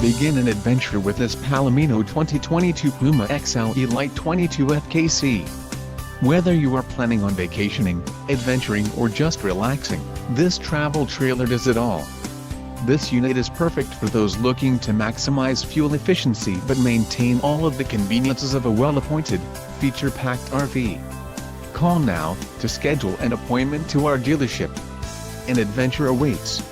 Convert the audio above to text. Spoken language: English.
Begin an adventure with this Palomino 2022 Puma XLE Lite 22 FKC. Whether you are planning on vacationing, adventuring or just relaxing, this travel trailer does it all. This unit is perfect for those looking to maximize fuel efficiency but maintain all of the conveniences of a well-appointed, feature-packed RV. Call now to schedule an appointment to our dealership. An adventure awaits.